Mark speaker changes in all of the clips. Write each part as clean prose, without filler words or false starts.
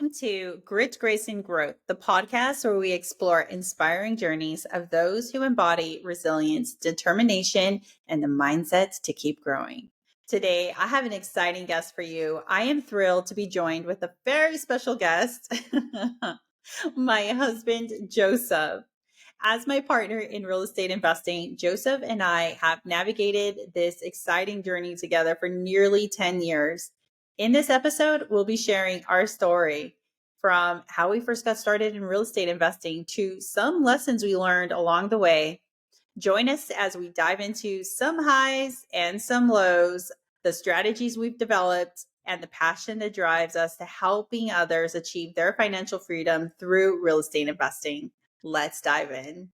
Speaker 1: Welcome to Grit, Grace, and Growth, the podcast where we explore inspiring journeys of those who embody resilience, determination, and the mindset to keep growing. Today, I have an exciting guest for you. I am thrilled to be joined with a very special guest, my husband, Joseph. As my partner in real estate investing, Joseph and I have navigated this exciting journey together for nearly 10 years. In this episode, we'll be sharing our story from how we first got started in real estate investing to some lessons we learned along the way. Join us as we dive into some highs and some lows, the strategies we've developed, and the passion that drives us to helping others achieve their financial freedom through real estate investing. Let's dive in.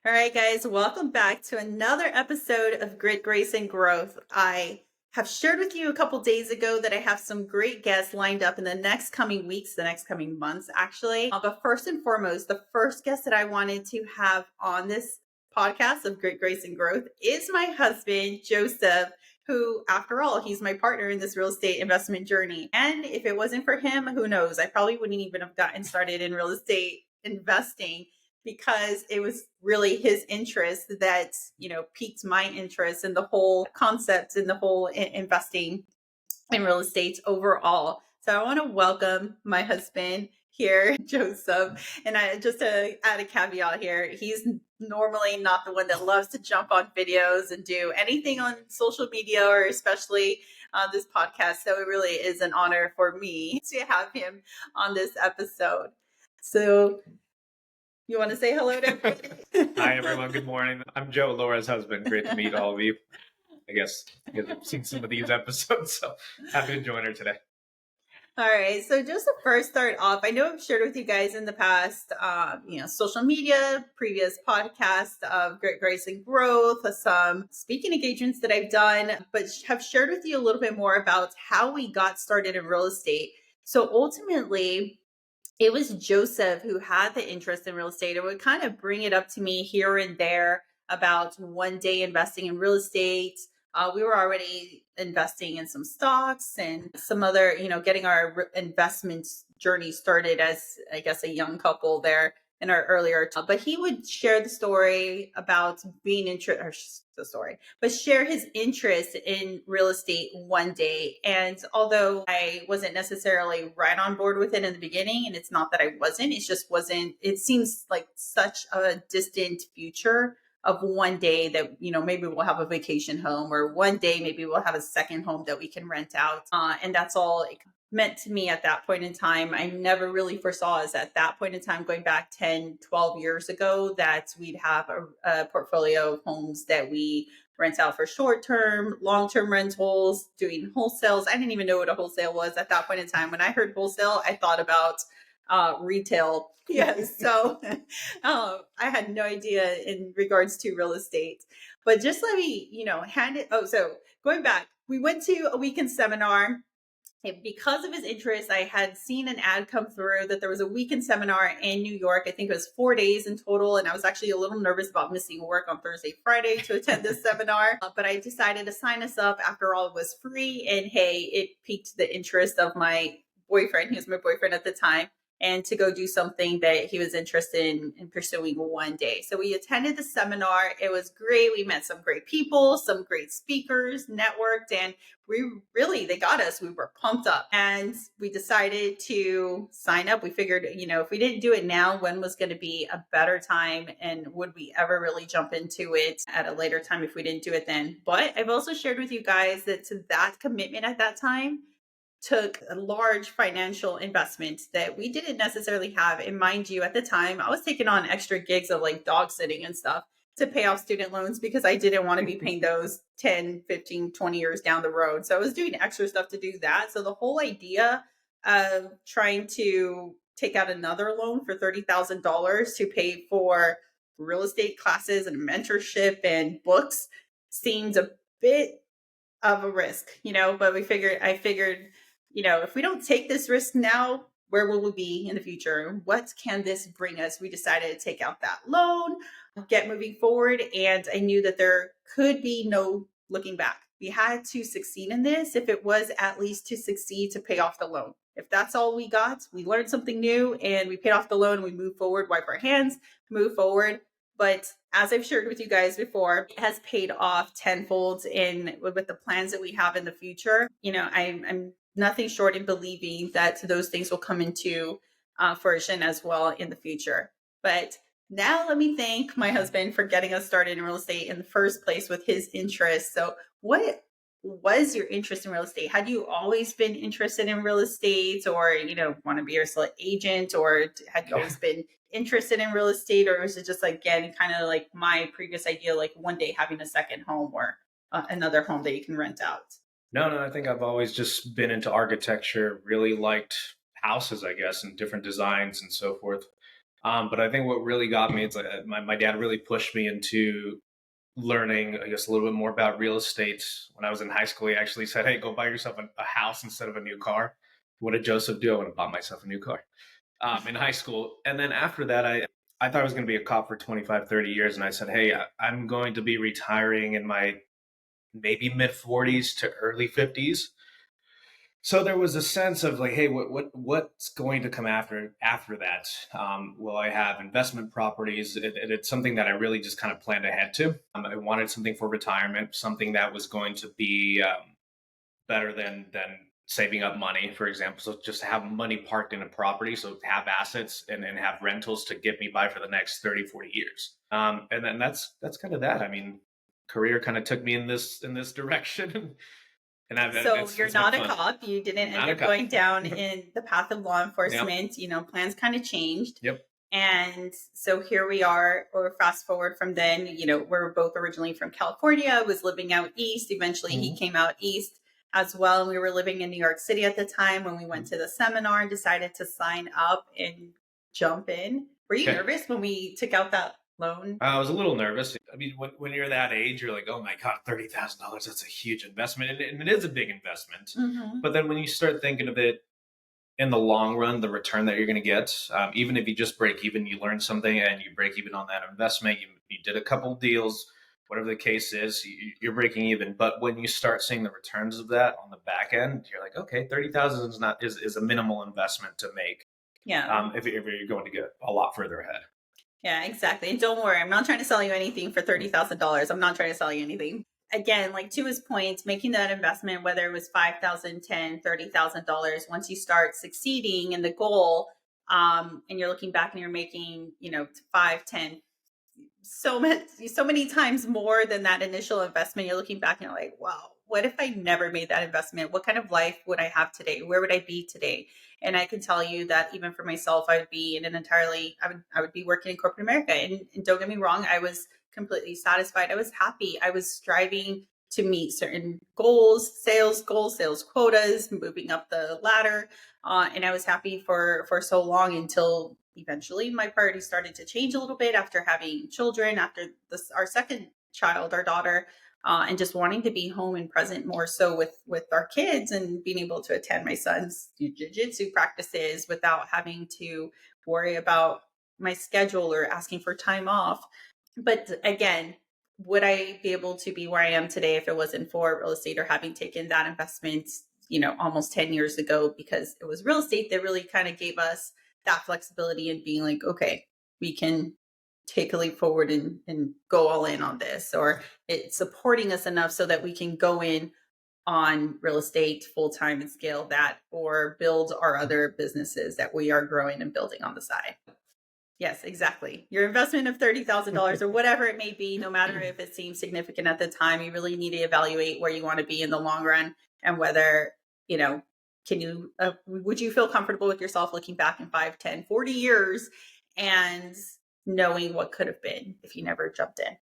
Speaker 1: All right, guys, welcome back to another episode of Grit, Grace, and Growth. I have shared with you a couple days ago that I have some great guests lined up in the next coming weeks, the next coming months, actually. But first and foremost, the first guest that I wanted to have on this podcast of Grit, Grace, and Growth is my husband, Joseph, who, after all, he's my partner in this real estate investment journey. And if it wasn't for him, who knows? I probably wouldn't even have gotten started in real estate investing, because it was really his interest that, piqued my interest in the whole concept and the whole investing in real estate overall. So I want to welcome my husband here, Joseph. And I just to add a caveat here, he's normally not the one that loves to jump on videos and do anything on social media, or especially this podcast. So it really is an honor for me to have him on this episode. So you want to say hello to everybody?
Speaker 2: Hi, everyone. Good morning. I'm Joe, Laura's husband. Great to meet all of you. I guess you guys have seen some of these episodes, so happy to join her today.
Speaker 1: All right. So just to first start off, I know I've shared with you guys in the past, social media, previous podcasts of Grit, Grace, and Growth, some speaking engagements that I've done, but have shared with you a little bit more about how we got started in real estate. So ultimately, it was Joseph who had the interest in real estate and would kind of bring it up to me here and there about one day investing in real estate. We were already investing in some stocks and some other, getting our investment journey started as, I guess, a young couple there in our earlier time. But he would share the story about being share his interest in real estate one day. And although I wasn't necessarily right on board with it in the beginning, and it's not that I wasn't, it seems like such a distant future of one day that, maybe we'll have a vacation home, or one day maybe we'll have a second home that we can rent out. And that's all it meant to me at that point in time. I never really foresaw us at that point in time, going back 10, 12 years ago, that we'd have a portfolio of homes that we rent out for short-term, long-term rentals, doing wholesales. I didn't even know what a wholesale was at that point in time. When I heard wholesale, I thought about retail. Yes. So I had no idea in regards to real estate, but just let me, hand it. Oh, so going back, we went to a weekend seminar. Because of his interest, I had seen an ad come through that there was a weekend seminar in New York. I think it was 4 days in total. And I was actually a little nervous about missing work on Thursday, Friday to attend this seminar. But I decided to sign us up. After all, it was free. And hey, it piqued the interest of my boyfriend. He was my boyfriend at the time. And to go do something that he was interested in pursuing one day. So we attended the seminar. It was great. We met some great people, some great speakers, networked, and they got us. We were pumped up, and we decided to sign up. We figured, if we didn't do it now, when was going to be a better time? And would we ever really jump into it at a later time if we didn't do it then? But I've also shared with you guys that that commitment at that time took a large financial investment that we didn't necessarily have. And mind you, at the time, I was taking on extra gigs of like dog sitting and stuff to pay off student loans, because I didn't want to be paying those 10, 15, 20 years down the road. So I was doing extra stuff to do that. So the whole idea of trying to take out another loan for $30,000 to pay for real estate classes and mentorship and books seemed a bit of a risk, but I figured, if we don't take this risk now, where will we be in the future? What can this bring us? We decided to take out that loan, get moving forward. And I knew that there could be no looking back. we had to succeed in this, if it was at least to succeed to pay off the loan. If that's all we got, we learned something new and we paid off the loan and we move forward, wipe our hands, move forward. But as I've shared with you guys before, it has paid off tenfold in with the plans that we have in the future. I'm nothing short in believing that those things will come into fruition as well in the future. But now let me thank my husband for getting us started in real estate in the first place with his interest. So what was your interest in real estate? Had you always been interested in real estate, or, want to be a real estate agent, or had you always been interested in real estate, or was it just, again, kind of like my previous idea, like one day having a second home or another home that you can rent out?
Speaker 2: No, I think I've always just been into architecture, really liked houses, I guess, and different designs and so forth. But I think what really got me, it's like my dad really pushed me into learning, I guess, a little bit more about real estate. When I was in high school, he actually said, "Hey, go buy yourself a house instead of a new car." What did Joseph do? I went and bought myself a new car in high school. And then after that, I thought I was going to be a cop for 25, 30 years. And I said, "Hey, I'm going to be retiring in my maybe mid 40s to early 50s." So there was a sense of like, hey, what's going to come after that? Will I have investment properties? It's something that I really just kind of planned ahead to. I wanted something for retirement, something that was going to be better than saving up money, for example. So just have money parked in a property, so have assets and have rentals to get me by for the next 30, 40 years. And then that's kind of that. I mean, career kind of took me in this direction. And
Speaker 1: So you're
Speaker 2: it's been
Speaker 1: not a
Speaker 2: fun.
Speaker 1: cop. You didn't end
Speaker 2: Not a
Speaker 1: up
Speaker 2: cop.
Speaker 1: going down in the path of law
Speaker 2: Yep.
Speaker 1: enforcement. Plans kind of changed.
Speaker 2: Yep.
Speaker 1: And so here we are, or fast forward from then, we're both originally from California. I was living out east. Eventually he came out east as well. And we were living in New York City at the time when we went to the seminar and decided to sign up and jump in. Were you
Speaker 2: Okay.
Speaker 1: nervous when we took out that loan?
Speaker 2: I was a little nervous. I mean, when you're that age, you're like, oh my God, $30,000, that's a huge investment. And it is a big investment.
Speaker 1: Mm-hmm.
Speaker 2: But then when you start thinking of it in the long run, the return that you're going to get, even if you just break even, you learn something and you break even on that investment, you did a couple deals, whatever the case is, you're breaking even. But when you start seeing the returns of that on the back end, you're like, okay, 30,000 is a minimal investment to make.
Speaker 1: Yeah.
Speaker 2: If you're going to get a lot further ahead.
Speaker 1: Yeah, exactly. And don't worry, I'm not trying to sell you anything for $30,000. I'm not trying to sell you anything. Again, like to his point, making that investment, whether it was $5,000, $10,000, $30,000, once you start succeeding in the goal, and you're looking back and you're making, 5, 10, so many times more than that initial investment, you're looking back and you're like, wow, what if I never made that investment? What kind of life would I have today? Where would I be today? And I can tell you that even for myself, I would be in an entirely, I would be working in corporate America. And don't get me wrong, I was completely satisfied. I was happy. I was striving to meet certain goals, sales quotas, moving up the ladder. And I was happy for so long until eventually my priorities started to change a little bit after having children, after our second child, our daughter, and just wanting to be home and present more so with our kids, and being able to attend my son's jiu-jitsu practices without having to worry about my schedule or asking for time off. But again, would I be able to be where I am today if it wasn't for real estate, or having taken that investment, almost 10 years ago? Because it was real estate that really kind of gave us that flexibility and being like, okay, we can take a leap forward and go all in on this, or it's supporting us enough so that we can go in on real estate full time and scale that, or build our other businesses that we are growing and building on the side. Yes, exactly. Your investment of $30,000 or whatever it may be, no matter if it seems significant at the time, you really need to evaluate where you want to be in the long run, and whether, would you feel comfortable with yourself looking back in 5, 10, 40 years and knowing what could have been if you never jumped in?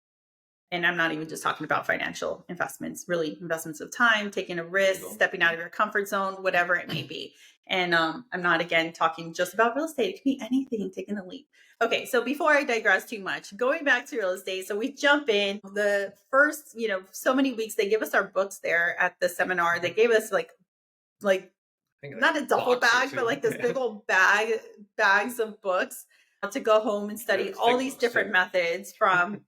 Speaker 1: And I'm not even just talking about financial investments, really investments of time, taking a risk, stepping out of your comfort zone, whatever it may be. And I'm not, again, talking just about real estate. It can be anything, taking a leap. Okay, so before I digress too much, going back to real estate. So we jump in the first, so many weeks, they give us our books there at the seminar. They gave us like not a duffel bag, but like this big old bags of books to go home and study all these different methods from,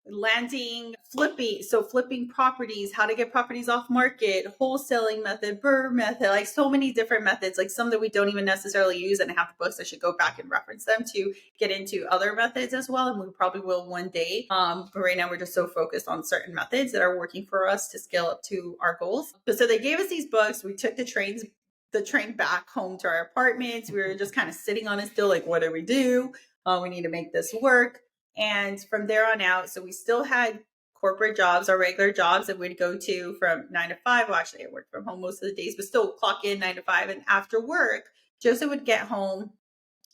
Speaker 1: landing, flipping. So flipping properties, how to get properties off market, wholesaling method, BRRRR method, like so many different methods, like some that we don't even necessarily use. And I have the books, I should go back and reference them to get into other methods as well. And we probably will one day. But right now we're just so focused on certain methods that are working for us to scale up to our goals. But so they gave us these books. We took the train back home to our apartments. We were just kind of sitting on it still, like, what do we do? We need to make this work. And from there on out, so we still had corporate jobs, our regular jobs that we'd go to from 9 to 5. Well, actually, I worked from home most of the days, but still clock in 9 to 5. And after work, Joseph would get home,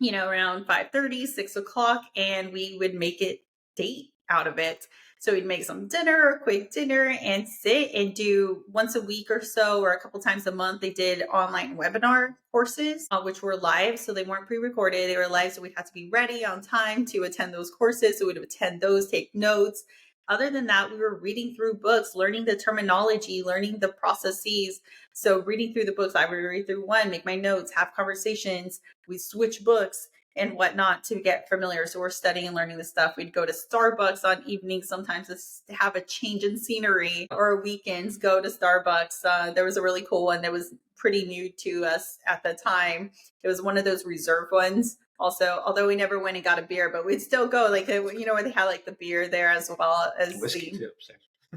Speaker 1: around 5:30, 6 o'clock, and we would make it date out of it. So we'd make some dinner, a quick dinner, and sit and do once a week or so, or a couple times a month. They did online webinar courses, which were live. So they weren't pre-recorded. They were live. So we'd have to be ready on time to attend those courses. So we'd attend those, take notes. Other than that, we were reading through books, learning the terminology, learning the processes. So reading through the books, I would read through one, make my notes, have conversations. We switch books and whatnot to get familiar. So we're studying and learning this stuff. We'd go to Starbucks on evenings sometimes to have a change in scenery, or weekends go to Starbucks. There was a really cool one that was pretty new to us at the time. It was one of those reserve ones. Also, although we never went and got a beer, but we'd still go, like, where they had like the beer there as well as
Speaker 2: Whiskey tips.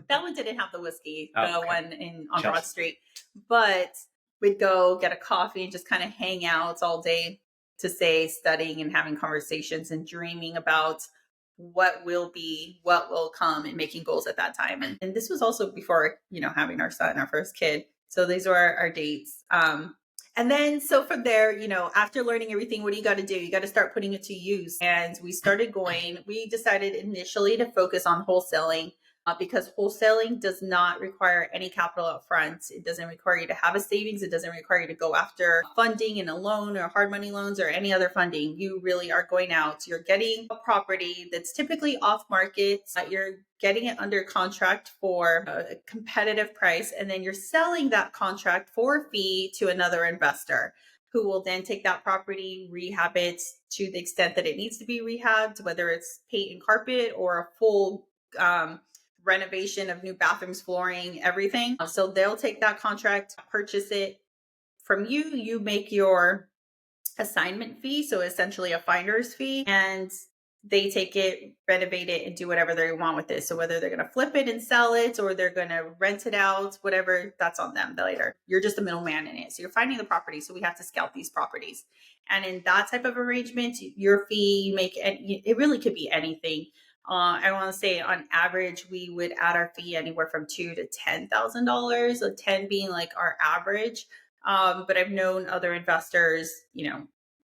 Speaker 1: that one didn't have the whiskey, the
Speaker 2: Okay.
Speaker 1: one on Broad Street. But we'd go get a coffee and just kind of hang out all day, to say, studying and having conversations and dreaming about what will be, what will come, and making goals at that time. And this was also before, having our son, our first kid. So these were our dates. And then, so from there, after learning everything, what do you got to do? You got to start putting it to use. And we decided initially to focus on wholesaling. Because wholesaling does not require any capital up front. It doesn't require you to have a savings. It doesn't require you to go after funding in a loan or hard money loans or any other funding. You really are going out. You're getting a property that's typically off market. You're getting it under contract for a competitive price. And then you're selling that contract for a fee to another investor, who will then take that property, rehab it to the extent that it needs to be rehabbed, whether it's paint and carpet or a full renovation of new bathrooms, flooring, everything. So they'll take that contract, purchase it from you. You make your assignment fee, so essentially a finder's fee, and they take it, renovate it, and do whatever they want with it. So whether they're going to flip it and sell it, or they're going to rent it out, whatever, that's on them later. You're just a middleman in it. So you're finding the property. So we have to scout these properties. And in that type of arrangement, your fee, you make it really could be anything. I want to say on average, we would add our fee anywhere from $2,000 to $10,000, so 10 being like our average. But I've known other investors,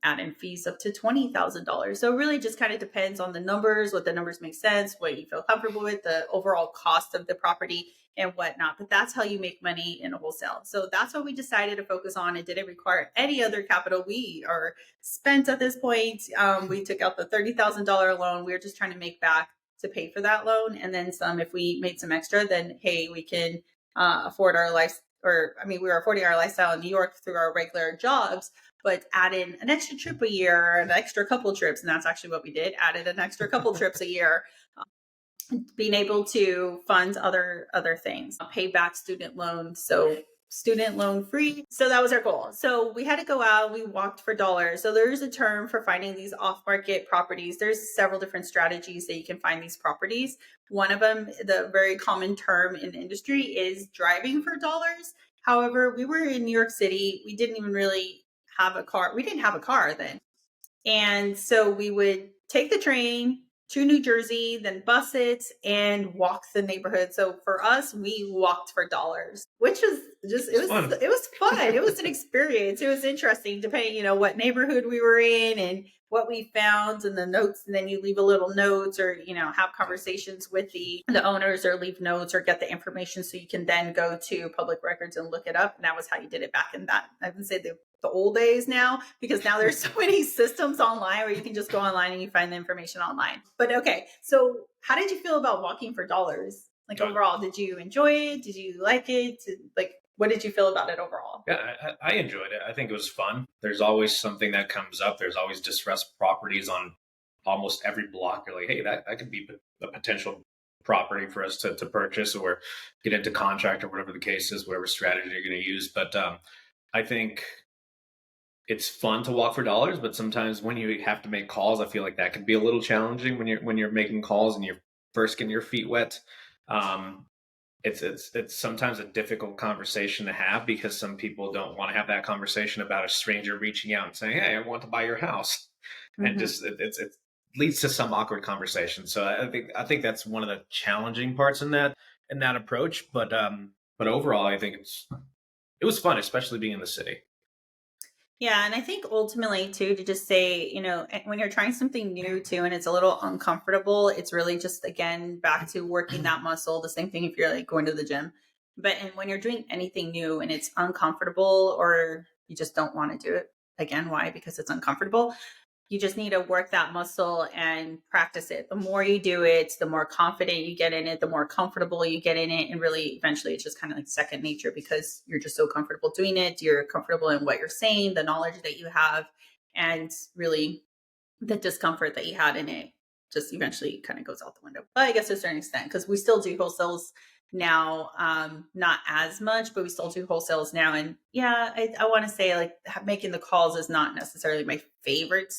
Speaker 1: add in fees up to $20,000. So it really just kind of depends on the numbers, what the numbers make sense, what you feel comfortable with, the overall cost of the property and whatnot. But that's how you make money in a wholesale. So that's what we decided to focus on. It didn't require any other capital. We are spent at this point. We took out the $30,000 loan. We were just trying to make back to pay for that loan. And then some, if we made some extra, then, hey, we can afford our life. We were affording our lifestyle in New York through our regular jobs, but add in an extra trip a year, or an extra couple trips. And that's actually what we did. Added an extra couple trips a year, being able to fund other things, pay back student loans. So student loan free. So that was our goal. So we had to go out, we walked for dollars. So there's a term for finding these off-market properties. There's several different strategies that you can find these properties. One of them, the very common term in the industry, is driving for dollars. However, we were in New York City. We didn't even really have a car. We didn't have a car then. And so we would take the train to New Jersey, then bus it and walk the neighborhood. So for us, we walked for dollars, which was just, it was fun. It was an experience. It was interesting, depending, what neighborhood we were in and what we found, and the notes. And then you leave a little notes, or, have conversations with the owners, or leave notes, or get the information so you can then go to public records and look it up. And that was how you did it back in that, I would say, the old days now, because now there's so many systems online where you can just go online and you find the information online. But okay, so how did you feel about walking for dollars? Like, overall, did you enjoy it? Did you like it? What did you feel about it overall?
Speaker 2: Yeah, I enjoyed it. I think it was fun. There's always something that comes up. There's always distressed properties on almost every block. You're like, hey, that could be a potential property for us to purchase or get into contract or whatever the case is, whatever strategy you're going to use. But I think it's fun to walk for dollars, but sometimes when you have to make calls, I feel like that can be a little challenging when you're making calls and you're first getting your feet wet. Um, it's sometimes a difficult conversation to have because some people don't want to have that conversation about a stranger reaching out and saying, "Hey, I want to buy your house," and
Speaker 1: Hmm.
Speaker 2: just it leads to some awkward conversation. So I think that's one of the challenging parts in that approach. But overall, I think it was fun, especially being in the city.
Speaker 1: Yeah, and I think ultimately too to just say, when you're trying something new too and it's a little uncomfortable, it's really just again back to working that muscle. The same thing if you're like going to the gym. But and when you're doing anything new and it's uncomfortable or you just don't want to do it, again, why? Because it's uncomfortable. You just need to work that muscle and practice it. The more you do it, the more confident you get in it, the more comfortable you get in it. And really, eventually, it's just kind of like second nature because you're just so comfortable doing it. You're comfortable in what you're saying, the knowledge that you have, and really the discomfort that you had in it just eventually kind of goes out the window. But I guess to a certain extent, because we still do wholesales now, not as much, but we still do wholesales now. And yeah, I want to say like making the calls is not necessarily my favorite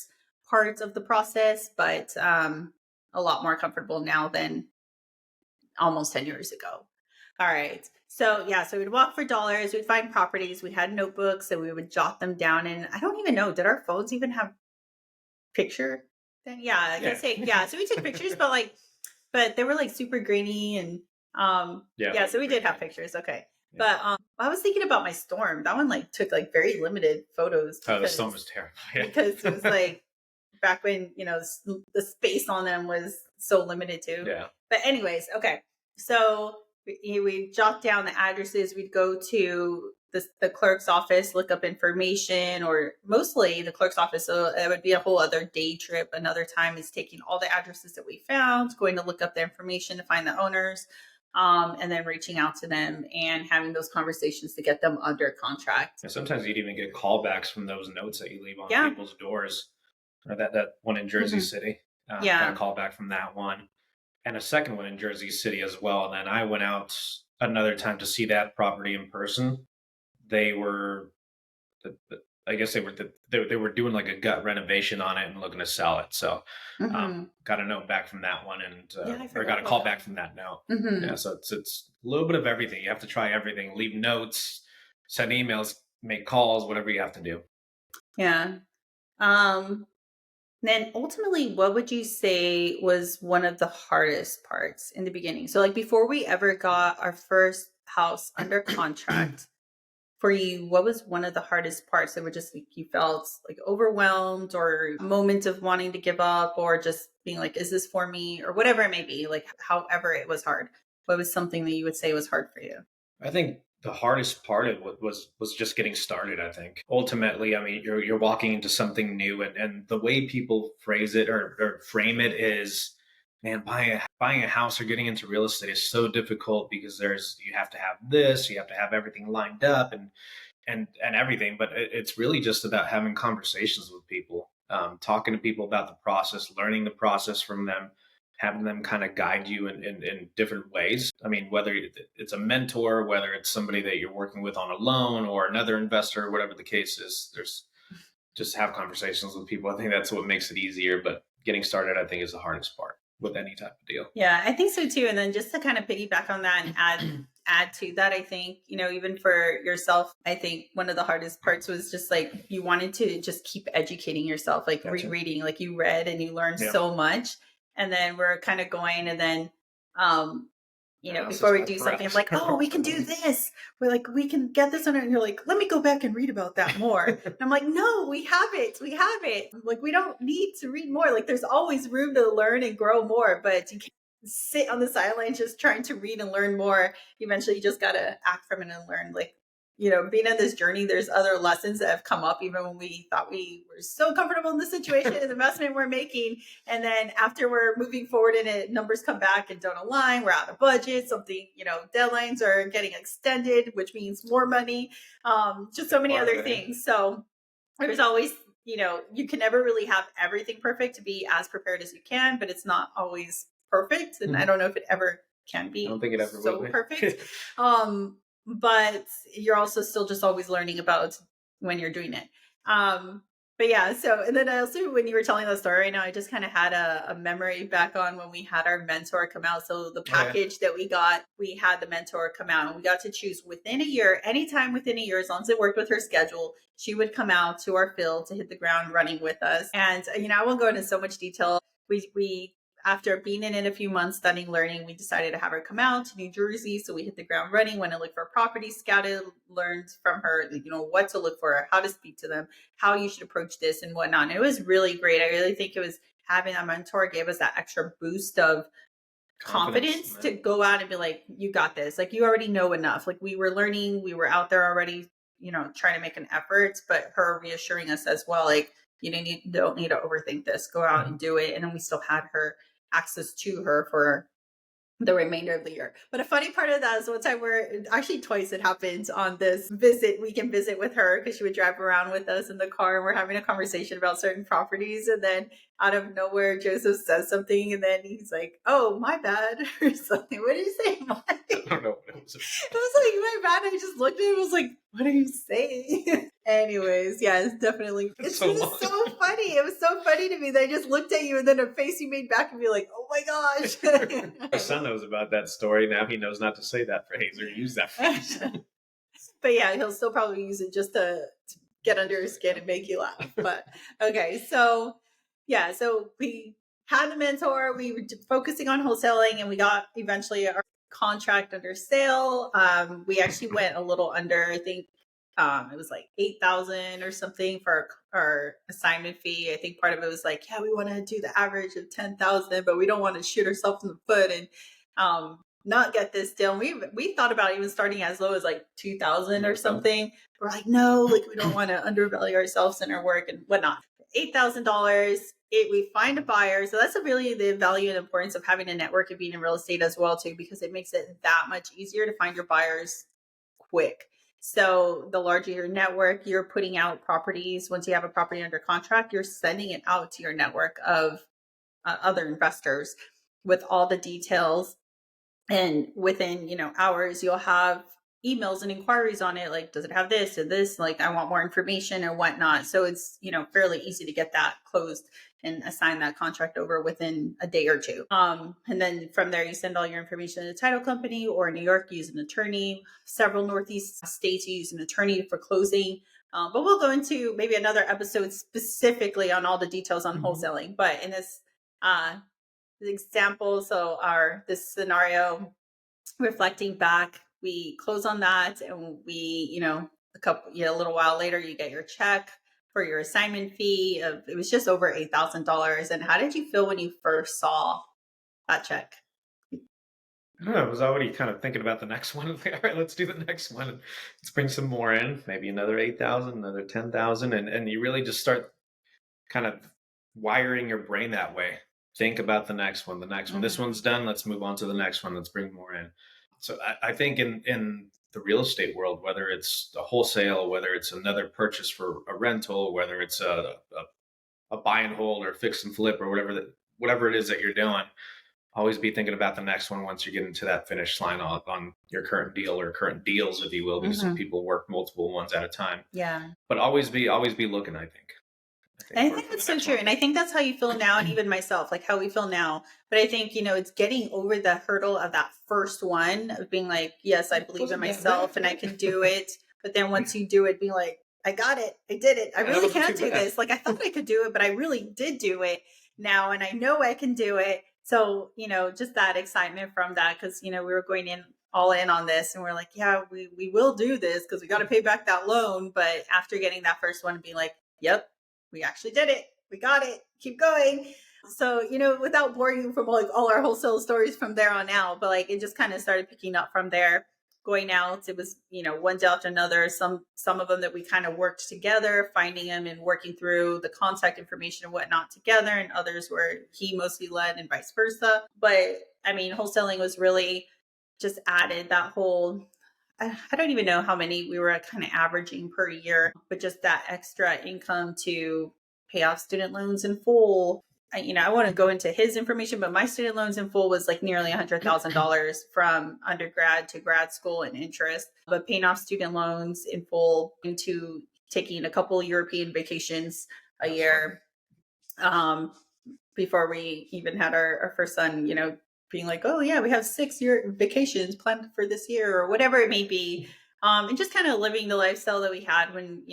Speaker 1: part of the process, but a lot more comfortable now than almost 10 years ago. All right. So yeah, so we'd walk for dollars, we'd find properties, we had notebooks, and we would jot them down. And I don't even know, did our phones even have picture thing? Yeah, I
Speaker 2: Yeah,
Speaker 1: guess yeah. So we took pictures, but but they were like super grainy and
Speaker 2: yeah,
Speaker 1: yeah,
Speaker 2: like
Speaker 1: so we did have
Speaker 2: pre-framed.
Speaker 1: pictures. Okay.
Speaker 2: Yeah.
Speaker 1: But I was thinking about my storm. That one like took like very limited photos
Speaker 2: Oh, the storm was terrible. Yeah,
Speaker 1: because it was like back when, the space on them was so limited too.
Speaker 2: yeah.
Speaker 1: But anyways, okay. So we jot down the addresses. We'd go to the clerk's office, look up information, or mostly the clerk's office. So it would be a whole other day trip. Another time is taking all the addresses that we found, going to look up the information to find the owners, and then reaching out to them and having those conversations to get them under contract.
Speaker 2: And sometimes you'd even get callbacks from those notes that you leave on
Speaker 1: Yeah.
Speaker 2: people's doors. Or that one in Jersey
Speaker 1: Hmm.
Speaker 2: City. Got a
Speaker 1: Yeah.
Speaker 2: call back from that one, and a second one in Jersey City as well. And then I went out another time to see that property in person. They were, I guess they were doing like a gut renovation on it and looking to sell it. So
Speaker 1: Hmm.
Speaker 2: got a note back from that one, and
Speaker 1: Yeah, I
Speaker 2: or
Speaker 1: forgot
Speaker 2: got a
Speaker 1: about
Speaker 2: call
Speaker 1: that
Speaker 2: back
Speaker 1: one.
Speaker 2: from that note. Yeah,
Speaker 1: Hmm.
Speaker 2: so it's a little bit of everything. You have to try everything. Leave notes, send emails, make calls, whatever you have to do.
Speaker 1: Yeah. Um, then ultimately, what would you say was one of the hardest parts in the beginning? So, like before we ever got our first house under contract for you, what was one of the hardest parts that were just like you felt like overwhelmed or moment of wanting to give up or just being like, is this for me or whatever it may be? Like, however, it was hard. What was something that you would say was hard for you?
Speaker 2: I think the hardest part of it was just getting started. I think ultimately, I mean, you're walking into something new, and the way people phrase it or frame it is, man, buying a house or getting into real estate is so difficult because you have to have this, you have to have everything lined up, and everything. But it's really just about having conversations with people, talking to people about the process, learning the process from them, having them kind of guide you in different ways. I mean, whether it's a mentor, whether it's somebody that you're working with on a loan or another investor, whatever the case is, there's just have conversations with people. I think that's what makes it easier. But getting started, I think, is the hardest part with any type of deal.
Speaker 1: Yeah, I think so too. And then just to kind of piggyback on that and add to that, I think, even for yourself, I think one of the hardest parts was just like you wanted to just keep educating yourself, like
Speaker 2: Gotcha.
Speaker 1: rereading, like you read and you learned
Speaker 2: Yeah.
Speaker 1: so much. And then we're kind of going and then um before
Speaker 2: Analysis
Speaker 1: we
Speaker 2: by
Speaker 1: do something, I'm
Speaker 2: paralysis.
Speaker 1: like, oh, we can do this. We're like, we can get this on it. And you're like, let me go back and read about that more. And I'm like, no, we have it. We have it. Like, we don't need to read more. Like, there's always room to learn and grow more, but you can't sit on the sidelines just trying to read and learn more. Eventually, you just got to act from it and learn. Like, being on this journey, there's other lessons that have come up even when we thought we were so comfortable in the situation and the investment we're making. And then after we're moving forward and it numbers come back and don't align, we're out of budget, something, deadlines are getting extended, which means more money, just so
Speaker 2: Big
Speaker 1: many
Speaker 2: part of
Speaker 1: other
Speaker 2: it. Yeah.
Speaker 1: things. So there's always, you can never really have everything perfect to be as prepared as you can, but it's not always perfect. And I don't know if it ever can
Speaker 2: I
Speaker 1: be
Speaker 2: don't think it ever will
Speaker 1: so
Speaker 2: be.
Speaker 1: perfect. But you're also still just always learning about when you're doing it. But yeah, so, and then I also, when you were telling the story right now, I just kind of had a memory back on when we had our mentor come out. So the
Speaker 2: Oh, yeah.
Speaker 1: package that we got, we had the mentor come out and we got to choose within a year, anytime within a year, as long as it worked with her schedule, she would come out to our field to hit the ground running with us. And, I won't go into so much detail. We after being in it a few months, studying, learning, we decided to have her come out to New Jersey. So we hit the ground running, went and looked for properties, scouted, learned from her, what to look for, how to speak to them, how you should approach this and whatnot. And it was really great. I really think it was having a mentor gave us that extra boost of confidence to go out and be like, you got this. Like, you already know enough. Like, we were learning, we were out there already, trying to make an effort, but her reassuring us as well, like, you don't need to overthink this. Go out and do it. And then we still had her access to her for the remainder of the year. But a funny part of that is one time actually twice it happened on this weekend visit with her, because she would drive around with us in the car and we're having a conversation about certain properties. And then out of nowhere, Joseph says something and then he's like, oh, my bad, or something. What did you say?
Speaker 2: I don't know what it was.
Speaker 1: It was like, my bad. I just looked at him and was like, what are you saying? Anyways, yeah, it's definitely, it's
Speaker 2: so
Speaker 1: just so funny. It was so funny to me that I just looked at you and then a face you made back and be like, oh my gosh.
Speaker 2: Our son knows about that story. Now he knows not to say that phrase or use that phrase.
Speaker 1: But yeah, he'll still probably use it just to get under your skin and make you laugh. But okay, so yeah, so we had the mentor, we were focusing on wholesaling, and we got eventually our contract under sale. We actually went a little under, I think it was like 8,000 or something for our assignment fee. I think part of it was like, yeah, we want to do the average of 10,000, but we don't want to shoot ourselves in the foot and not get this deal. We thought about even starting as low as like 2,000 or something. We're like, no, like, we don't want to undervalue ourselves in our work and whatnot. $8,000. We find a buyer. So that's really the value and importance of having a network and being in real estate as well too, because it makes it that much easier to find your buyers quick. So the larger your network, you're putting out properties. Once you have a property under contract, you're sending it out to your network of other investors with all the details. And within, hours, you'll have emails and inquiries on it. Like, does it have this or this? Like, I want more information or whatnot. So it's, fairly easy to get that closed and assign that contract over within a day or two. And then from there, you send all your information to the title company, or in New York, you use an attorney. Several Northeast states, you use an attorney for closing. But we'll go into maybe another episode specifically on all the details on wholesaling. But in this example, so this scenario, reflecting back, we close on that, and we, a little while later, you get your check for your assignment fee of, it was just over $8,000. And how did you feel when you first saw that check?
Speaker 2: I was already kind of thinking about the next one. All right, let's do the next one. Let's bring some more in, maybe another 8,000, another 10,000. And you really just start kind of wiring your brain that way. Think about the next one, This one's done. Let's move on to the next one. Let's bring more in. So I think in the real estate world, whether it's a wholesale, whether it's another purchase for a rental, whether it's a buy and hold or fix and flip or whatever it is that you're doing, always be thinking about the next one once you get into that finish line on your current deal or current deals, if you will, because some people work multiple ones at a time.
Speaker 1: Yeah.
Speaker 2: But always be looking, I think.
Speaker 1: I think that's so true. And I think that's how you feel now, and even myself, like how we feel now. But I think, it's getting over the hurdle of that first one of being like, yes, I believe in myself and I can do it. But then once you do it, being like, I got it. I did it. I really can't do this. Like, I thought I could do it, but I really did do it now. And I know I can do it. So, just that excitement from that, because, we were going in all in on this and we're like, yeah, we will do this because we got to pay back that loan. But after getting that first one, being like, yep, we actually did it. We got it. Keep going. So, without boring you from like all our wholesale stories from there on out, but like it just kind of started picking up from there, going out. It was, one deal after another. Some of them that we kind of worked together, finding them and working through the contact information and whatnot together, and others where he mostly led and vice versa. But I mean, wholesaling was really just added that whole, I don't even know how many we were kind of averaging per year, but just that extra income to pay off student loans in full. I want to go into his information, but my student loans in full was like nearly $100,000 from undergrad to grad school and interest, but paying off student loans in full into taking a couple European vacations a
Speaker 2: That's
Speaker 1: year. Before we even had our first son, being like, oh yeah, we have 6 year vacations planned for this year or whatever it may be. And just kind of living the lifestyle that we had when,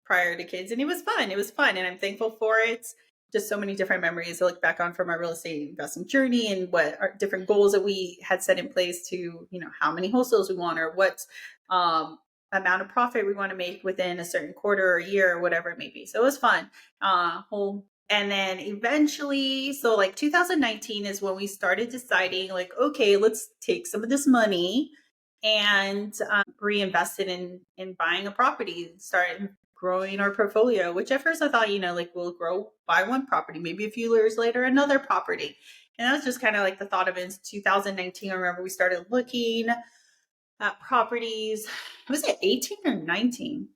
Speaker 1: prior to kids. And it was fun. It was fun. And I'm thankful for it. Just so many different memories to look back on from our real estate investing journey and what are different goals that we had set in place to, how many wholesales we want or what amount of profit we want to make within a certain quarter or year or whatever it may be. So it was fun. And then eventually, so like 2019 is when we started deciding like, okay, let's take some of this money and reinvest it in buying a property, start growing our portfolio, which at first I thought, like we'll buy one property, maybe a few years later, another property. And that was just kind of like the thought of it in 2019. I remember we started looking at properties. Was it 18 or 19?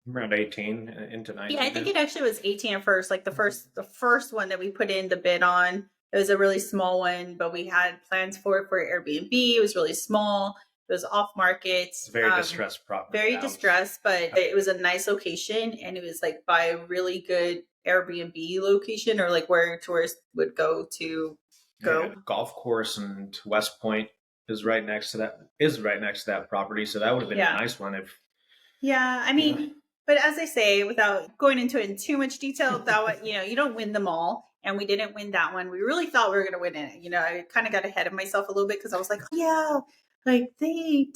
Speaker 2: around 18 into 19.
Speaker 1: Yeah, I think it actually was 18 at first. Like the first one that we put in the bid on. It was a really small one, but we had plans for it for Airbnb. It was really small. It was off market.
Speaker 2: It's very distressed property.
Speaker 1: Very distressed, but it was a nice location, and it was like by a really good Airbnb location, or like where tourists would go to go.
Speaker 2: Yeah, golf course and West Point is right next to that property. So that would have been a nice one if.
Speaker 1: Yeah, I mean, but as I say, without going into it in too much detail, that you don't win them all. And we didn't win that one. We really thought we were going to win it. I kind of got ahead of myself a little bit because I was like, oh, yeah, like they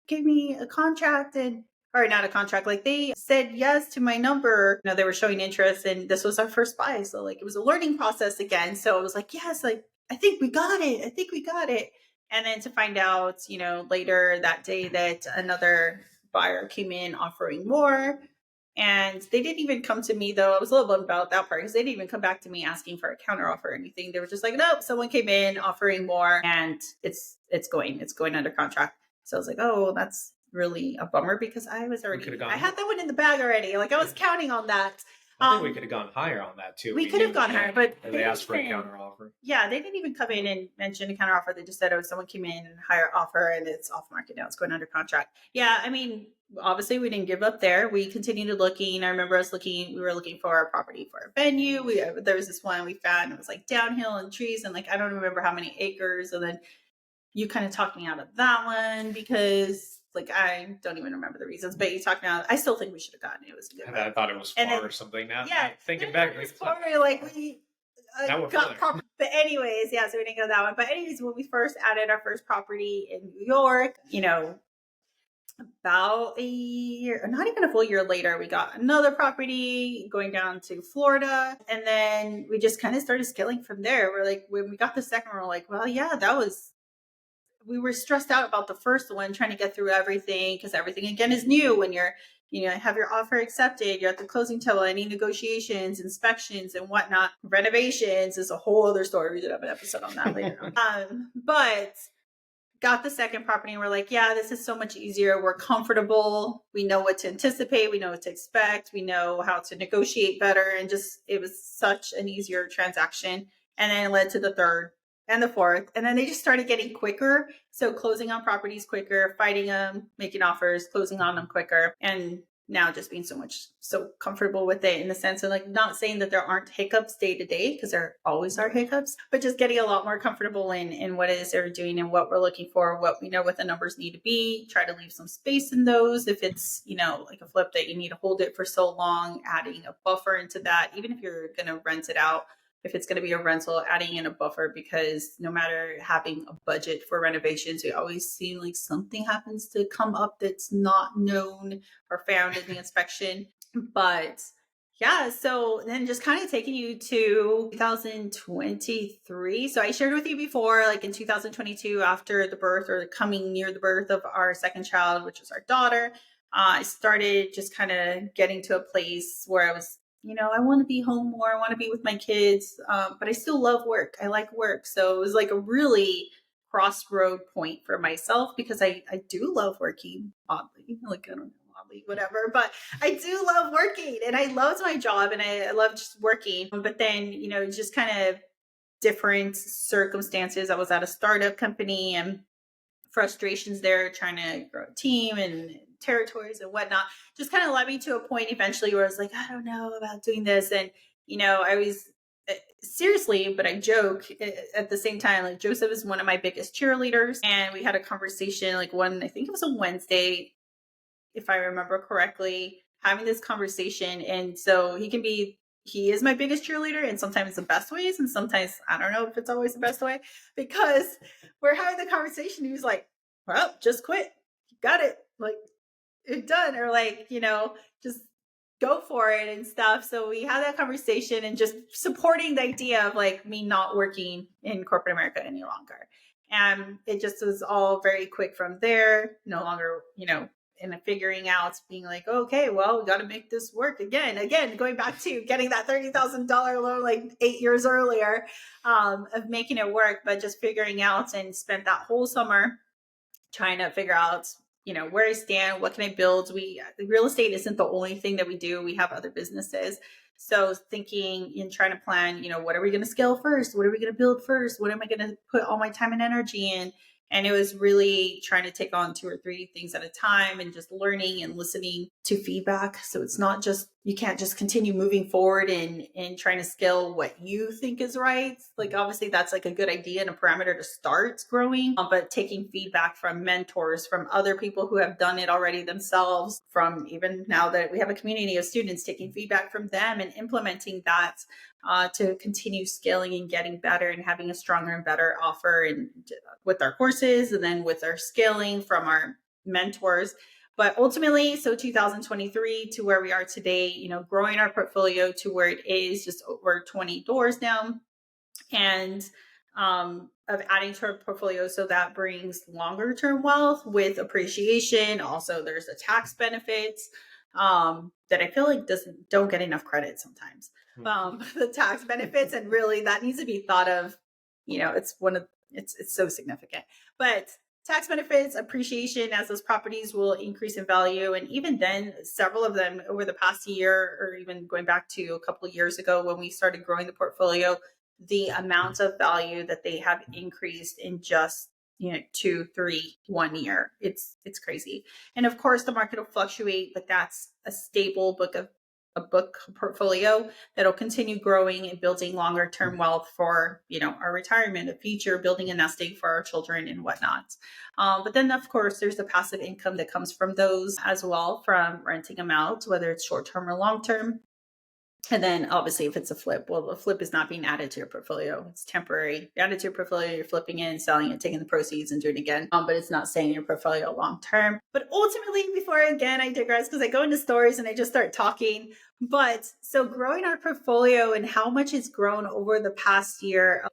Speaker 1: gave me a contract or not a contract. Like they said yes to my number. They were showing interest and this was our first buy. So like it was a learning process again. So it was like, yes, like I think we got it. I think we got it. And then to find out, later that day that another buyer came in offering more. And they didn't even come to me, though. I was a little bummed about that part because they didn't even come back to me asking for a counter offer or anything. They were just like, nope, someone came in offering more and it's going under contract. So I was like, oh, that's really a bummer because I had that one in the bag already. Like I was counting on that.
Speaker 2: I think we could have gone higher on that too.
Speaker 1: We could have gone higher, but
Speaker 2: they asked for a counter offer.
Speaker 1: Yeah, they didn't even come in and mention a counter offer. They just said, oh, someone came in and higher offer and it's off market now. It's going under contract. Yeah, I mean, obviously we didn't give up there. We continued looking. I remember we were looking for a property for a venue. There was this one we found. It was like downhill and trees and like, I don't remember how many acres. And then you kind of talked me out of that one because like I don't even remember the reasons, but you talked me out. I still think we should have gotten it. It was good.
Speaker 2: I thought it was far or something. Now, thinking back,
Speaker 1: it was far. Like we got property. But anyways, so we didn't go that one. But anyways, when we first added our first property in New York, about a year, not even a full year later, we got another property going down to Florida. And then we just kind of started scaling from there. We're like, when we got the second, we're like, well, yeah, we were stressed out about the first one, trying to get through everything because everything again is new when you're, have your offer accepted, you're at the closing table, any negotiations, inspections and whatnot. Renovations is a whole other story. We did have an episode on that later on. But got the second property and we're like, yeah, this is so much easier. We're comfortable. We know what to anticipate. We know what to expect. We know how to negotiate better. And it was such an easier transaction. And then it led to the third and the fourth. And then they just started getting quicker. So closing on properties quicker, fighting them, making offers, closing on them quicker. And now just being so comfortable with it in the sense of like not saying that there aren't hiccups day to day because there always are hiccups, but just getting a lot more comfortable in what it is they're doing and what we're looking for, what we know what the numbers need to be, try to leave some space in those. If it's, like a flip that you need to hold it for so long, adding a buffer into that, even if you're going to rent it out, if it's going to be a rental, adding in a buffer, because no matter having a budget for renovations, we always see like something happens to come up that's not known or found in the inspection. But yeah, so then just kind of taking you to 2023. So I shared with you before, like in 2022, after the birth or coming near the birth of our second child, which was our daughter, I started just kind of getting to a place where I was, I want to be home more. I want to be with my kids, but I still love work. I like work. So it was like a really crossroad point for myself because I do love working, oddly. Like, I don't know, probably whatever. But I do love working, and I loved my job, and I love just working. But then, just kind of different circumstances. I was at a startup company, and frustrations there trying to grow a team and territories and whatnot just kind of led me to a point eventually where I was like, I don't know about doing this. And, I was seriously, but I joke at the same time, like Joseph is one of my biggest cheerleaders. And we had a conversation like I think it was a Wednesday, if I remember correctly, having this conversation. And so he is my biggest cheerleader, and sometimes the best ways, and sometimes I don't know if it's always the best way, because we're having the conversation. He was like, well, just quit. You got it. Like, you're done. Or like, just go for it and stuff. So we had that conversation and just supporting the idea of like me not working in corporate America any longer. And it just was all very quick from there. No longer, and figuring out, being like, okay, well, we got to make this work again, going back to getting that $30,000 loan like 8 years earlier, of making it work, but just figuring out, and spent that whole summer trying to figure out, where I stand, what can I build. Real estate isn't the only thing that we do. We have other businesses. So thinking and trying to plan, what are we going to scale first? What are we going to build first? What am I going to put all my time and energy in? And it was really trying to take on 2 or 3 things at a time, and just learning and listening to feedback. So it's not just, you can't just continue moving forward and trying to scale what you think is right. Like, obviously that's like a good idea and a parameter to start growing, but taking feedback from mentors, from other people who have done it already themselves, from, even now that we have a community of students, taking feedback from them and implementing that, to continue scaling and getting better and having a stronger and better offer, and with our courses, and then with our scaling from our mentors. But ultimately, so 2023 to where we are today, growing our portfolio to where it is just over 20 doors now, and of adding to our portfolio. So that brings longer term wealth with appreciation. Also, there's the tax benefits, that I feel like don't get enough credit sometimes. The tax benefits, and really that needs to be thought of. It's so significant. But tax benefits, appreciation, as those properties will increase in value. And even then, several of them over the past year, or even going back to a couple of years ago when we started growing the portfolio, the amount of value that they have increased in just 2, 3, 1 year. It's crazy. And of course the market will fluctuate, but that's a stable book portfolio that'll continue growing and building longer term wealth for our retirement, a future, building a nest egg for our children and whatnot. But then of course there's the passive income that comes from those as well, from renting them out, whether it's short term or long term. And then obviously if it's a flip, well, the flip is not being added to your portfolio. It's temporary. You add it to your portfolio, you're flipping it and selling it, taking the proceeds and doing it again. But it's not staying in your portfolio long term. But ultimately, before again, I digress because I go into stories and I just start talking. But so growing our portfolio and how much it's grown over the past year,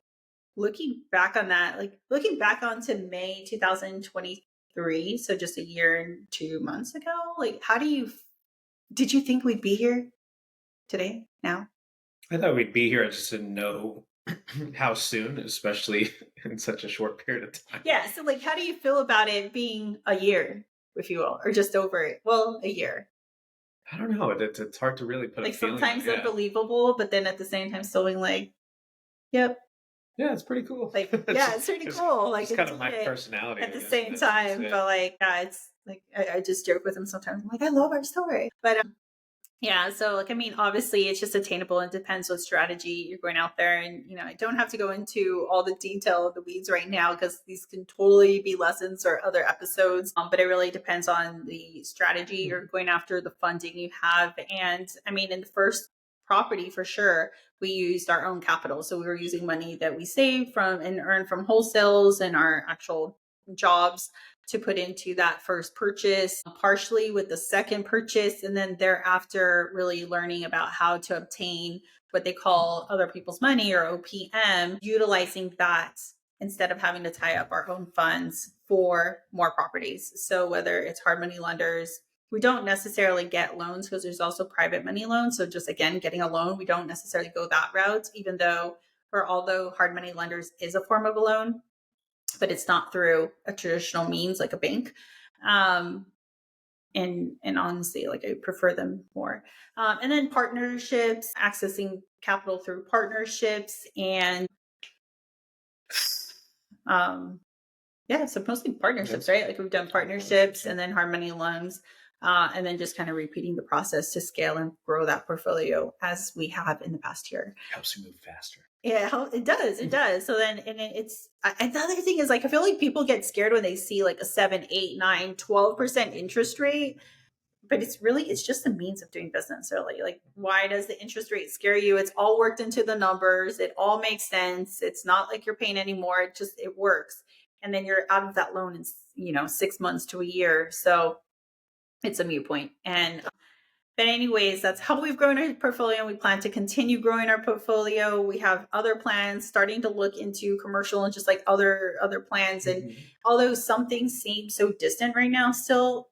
Speaker 1: looking back on that, like looking back onto May 2023, so just a year and 2 months ago, like did you think we'd be here today, now?
Speaker 2: I thought we'd be here. I just didn't know how soon, especially in such a short period of time.
Speaker 1: Yeah. So, like, how do you feel about it being a year, if you will, or just over it? Well, a year.
Speaker 2: I don't know. It's hard to really put
Speaker 1: Like,
Speaker 2: a feeling on it.
Speaker 1: sometimes unbelievable, but then at the same time, still being like, yep.
Speaker 2: Yeah, it's pretty cool.
Speaker 1: Like, yeah, it's pretty cool. Like,
Speaker 2: it's kind of my personality
Speaker 1: at the same time. But, like, yeah, it's like, I just joke with him sometimes. I'm like, I love our story. But, yeah. So, like, I mean, obviously it's just attainable and depends what strategy you're going out there. And, I don't have to go into all the detail of the weeds right now because these can totally be lessons or other episodes. But it really depends on the strategy you're going after, the funding you have. And I mean, in the first property for sure, we used our own capital. So we were using money that we saved from and earned from wholesales and our actual jobs to put into that first purchase, partially with the second purchase, and then thereafter really learning about how to obtain what they call other people's money, or OPM, utilizing that instead of having to tie up our own funds for more properties. So whether it's hard money lenders, we don't necessarily get loans because there's also private money loans. So just again, getting a loan, we don't necessarily go that route, even though, or although hard money lenders is a form of a loan, but it's not through a traditional means like a bank. And honestly, like, I prefer them more. And then partnerships, accessing capital through partnerships, and um, yeah, so mostly partnerships, right? Like, we've done partnerships and then hard money loans, and then just kind of repeating the process to scale and grow that portfolio as we have in the past year.
Speaker 2: Helps you move faster.
Speaker 1: Yeah, it does. It does. So then, and it's another thing is, like, I feel like people get scared when they see like a 7, 8, 9, 12% interest rate, but it's just a means of doing business. Really, like, why does the interest rate scare you? It's all worked into the numbers. It all makes sense. It's not like you're paying anymore. It works, and then you're out of that loan in 6 months to a year. So it's a mute point. And but anyways, that's how we've grown our portfolio. We plan to continue growing our portfolio. We have other plans, starting to look into commercial and just like other plans. And although some things seem so distant right now, still,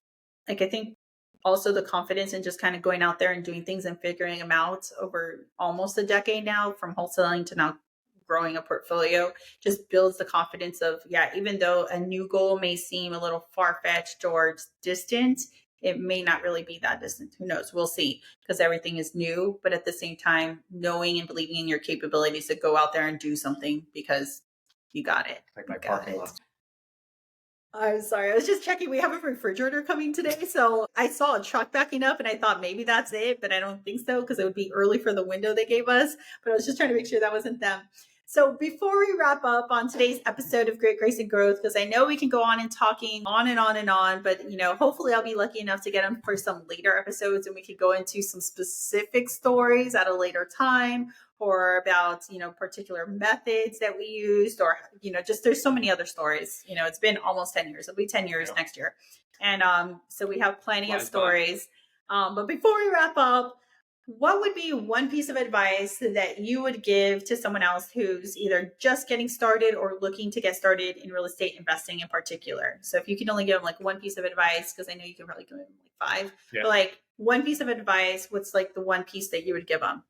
Speaker 1: like, I think also the confidence in just kind of going out there and doing things and figuring them out over almost a decade now, from wholesaling to now growing a portfolio, just builds the confidence of, yeah, even though a new goal may seem a little far-fetched or distant, it may not really be that distant. Who knows? We'll see, because everything is new. But at the same time, knowing and believing in your capabilities to go out there and do something, because you got it.
Speaker 2: Like my
Speaker 1: You got
Speaker 2: parking
Speaker 1: it.
Speaker 2: lot.
Speaker 1: I'm sorry. I was just checking. We have a refrigerator coming today. So I saw a truck backing up and I thought maybe that's it, but I don't think so, because it would be early for the window they gave us. But I was just trying to make sure that wasn't them. So before we wrap up on today's episode of Grit, Grace, and Growth, because I know we can go on and talking on and on and on, but hopefully I'll be lucky enough to get them for some later episodes and we could go into some specific stories at a later time, or about particular methods that we used, or just there's so many other stories. It's been almost 10 years. It'll be 10 years next year. And so we have plenty of stories. But before we wrap up, what would be one piece of advice that you would give to someone else who's either just getting started or looking to get started in real estate investing in particular? So if you can only give them like one piece of advice, because I know you can probably give them like 5, but like one piece of advice, what's like the one piece that you would give them?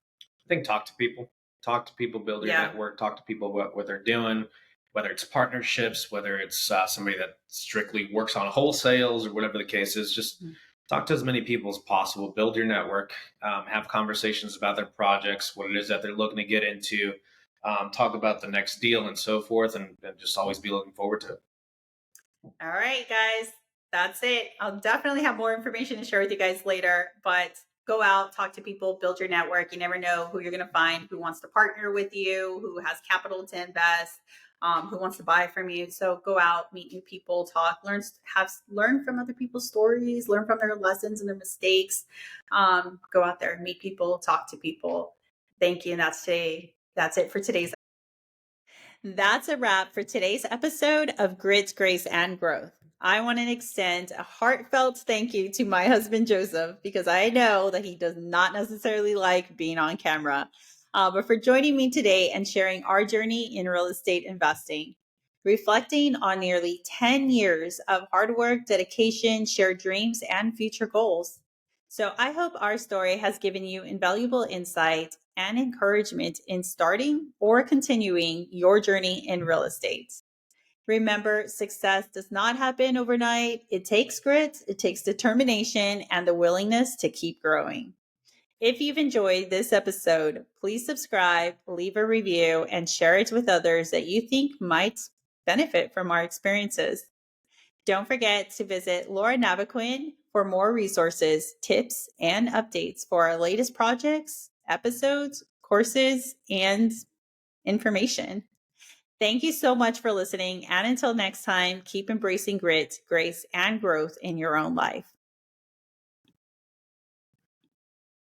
Speaker 2: I think talk to people, build your network, talk to people about what they're doing, whether it's partnerships, whether it's somebody that strictly works on wholesales or whatever the case is. Just talk to as many people as possible, build your network, have conversations about their projects, what it is that they're looking to get into, talk about the next deal and so forth, and just always be looking forward to it.
Speaker 1: All right, guys, that's it. I'll definitely have more information to share with you guys later, but go out, talk to people, build your network. You never know who you're going to find, who wants to partner with you, who has capital to invest, who wants to buy from you. So go out, meet new people, talk, learn from other people's stories, learn from their lessons and their mistakes. Go out there, meet people, talk to people. Thank you. And that's it for today's. That's a wrap for today's episode of Grit, Grace, and Growth. I want to extend a heartfelt thank you to my husband, Joseph, because I know that he does not necessarily like being on camera, but for joining me today and sharing our journey in real estate investing, reflecting on nearly 10 years of hard work, dedication, shared dreams, and future goals. So I hope our story has given you invaluable insight and encouragement in starting or continuing your journey in real estate. Remember, success does not happen overnight. It takes grit, it takes determination, and the willingness to keep growing. If you've enjoyed this episode, please subscribe, leave a review, and share it with others that you think might benefit from our experiences. Don't forget to visit Laura Navaquin for more resources, tips, and updates for our latest projects, episodes, courses, and information. Thank you so much for listening. And until next time, keep embracing grit, grace, and growth in your own life.